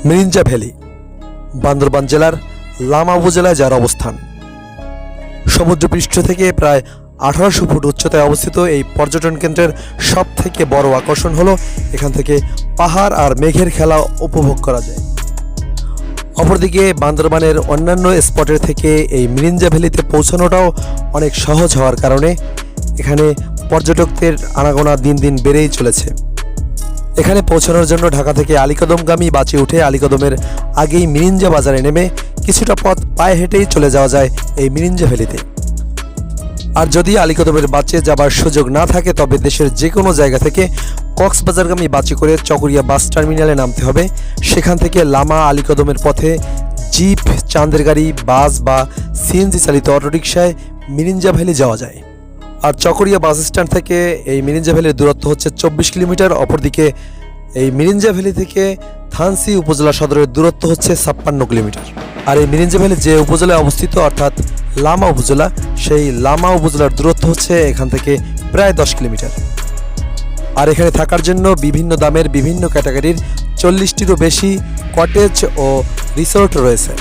Mirinja valley Bandarban জেলার লামা উপজেলায় যার অবস্থান। সমুদ্রপৃষ্ঠ থেকে প্রায় 1800 ফুট উচ্চতায় অবস্থিত এই পর্যটন কেন্দ্রের সব থেকে বড় আকর্ষণ হলো এখান থেকে পাহাড় আর মেঘের খেলা উপভোগ করা যায়। অপরদিকে বান্দরবানের অন্যান্য স্পটের থেকে এই মিরিঞ্জা ভ্যালিতে পৌঁছানোটাও অনেক সহজ হওয়ার কারণে এখানে পর্যটকদের আনাগোনা দিন দিন বেড়েই চলেছে। এখানে পৌঁছানোর জন্য ঢাকা থেকে আলীকদমগামী বাসে উঠে আলীকদমের আগেই মিরিঞ্জা বাজারে নেমে কিছুটা পথ পায়ে হেঁটেই চলে যাওয়া যায় এই মিরিঞ্জা ভ্যালিতে। আর যদি আলীকদমের বাসে যাবার সুযোগ না থাকে তবে দেশের যে কোনো জায়গা থেকে কক্সবাজারগামী বাসে করে চকরিয়া বাস টার্মিনালে নামতে হবে। সেখান থেকে লামা আলীকদমের পথে জিপ, চাঁদের গাড়ি, বাস বা সিএনজি চালিত অটোরিকশায় মিরিঞ্জা ভ্যালি যাওয়া যায়। আর চকরিয়া বাস স্ট্যান্ড থেকে এই মিরিঞ্জা ভ্যালির দূরত্ব হচ্ছে 24 কিলোমিটার। অপরদিকে এই মিরিঞ্জা ভ্যালি থেকে থানসি উপজেলা সদরের দূরত্ব হচ্ছে 56 কিলোমিটার। আর এই মিরিঞ্জা ভ্যালি যে উপজেলায় অবস্থিত অর্থাৎ লামা উপজেলা, সেই লামা উপজেলার দূরত্ব হচ্ছে এখান থেকে প্রায় 10 কিলোমিটার। আর এখানে থাকার জন্য বিভিন্ন দামের বিভিন্ন ক্যাটাগরির 40টিরও বেশি কটেজ ও রিসোর্ট রয়েছে।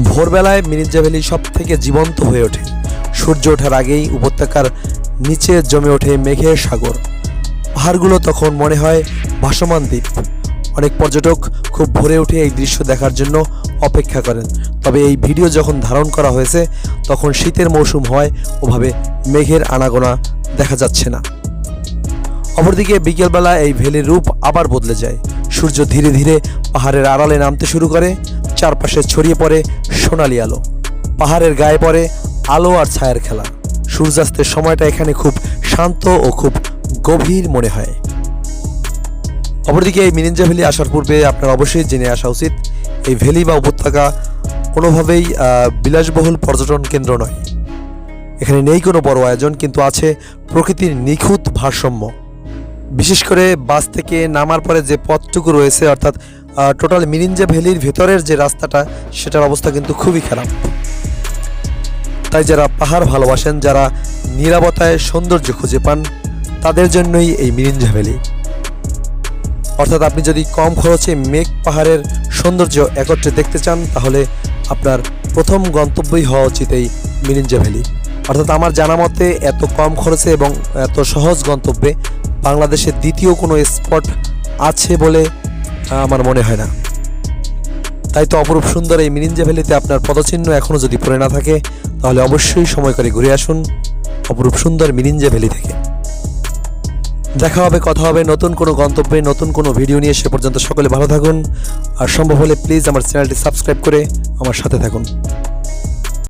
ভোরবেলায় মিরিঞ্জা ভ্যালি সব থেকে জীবন্ত হয়ে ওঠে। সূর্য ওঠার আগেই উপত্যকার নিচে জমে ওঠে মেঘের সাগর। পাহাড়গুলো তখন মনে হয় ভাসমান দ্বীপ। অনেক পর্যটক খুব ভোরে উঠে এই দৃশ্য দেখার জন্য অপেক্ষা করেন। তবে এই ভিডিও যখন ধারণ করা হয়েছে তখন শীতের মৌসুম হয়, ওভাবে মেঘের আনাগোনা দেখা যাচ্ছে না। অপরদিকে বিকেলবেলা এই ভ্যালির রূপ আবার বদলে যায়। সূর্য ধীরে ধীরে পাহাড়ের আড়ালে নামতে শুরু করে, চারপাশে ছড়িয়ে পড়ে সোনালি আলো। পাহাড়ের গায়ে পড়ে আলো আর ছায়ার খেলা। সূর্যাস্তের সময়টা এখানে খুব শান্ত ও খুব গভীর মনে হয়। অপরদিকে এই মিরিঞ্জা ভ্যালি আসার পূর্বে আপনার অবশ্যই জেনে আসা উচিত এই ভ্যালি বা উপত্যকা কোনোভাবেই বিলাসবহুল পর্যটন কেন্দ্র নয়। এখানে নেই কোনো বড় আয়োজন, কিন্তু আছে প্রকৃতির নিখুঁত ভারসাম্য। বিশেষ করে বাস থেকে নামার পরে যে পথটুকু রয়েছে অর্থাৎ টোটাল মিরিঞ্জা ভ্যালির ভেতরের যে রাস্তাটা, সেটার অবস্থা কিন্তু খুবই খারাপ। তাই যারা পাহাড় ভালোবাসেন, যারা নীরবতায় সৌন্দর্য খুঁজে পান, তাদের জন্যই এই মিরিঞ্জা ভ্যালি। অর্থাৎ আপনি যদি কম খরচে মেঘ পাহাড়ের সৌন্দর্য একত্রে দেখতে চান তাহলে আপনার প্রথম গন্তব্যই হওয়া উচিত এই মিরিঞ্জা ভ্যালি। অর্থাৎ আমার জানা মতে এত কম খরচে এবং এত সহজ গন্তব্যে বাংলাদেশের দ্বিতীয় কোনো স্পট আছে বলে আমার মনে হয় না। তাই তো অপরূপ সুন্দর এই মিরিঞ্জা ভ্যালিতে আপনার পদচিহ্ন এখনও যদি পড়ে না থাকে তাহলে অবশ্যই সময় করে ঘুরে আসুন অপরূপ সুন্দর মিরিঞ্জা ভ্যালি থেকে। দেখা হবে, কথা হবে নতুন কোনো গন্তব্যে, নতুন কোনো ভিডিও নিয়ে। সে পর্যন্ত সকলে ভালো থাকুন, আর সম্ভব হলে প্লিজ আমার চ্যানেলটি সাবস্ক্রাইব করে আমার সাথে থাকুন।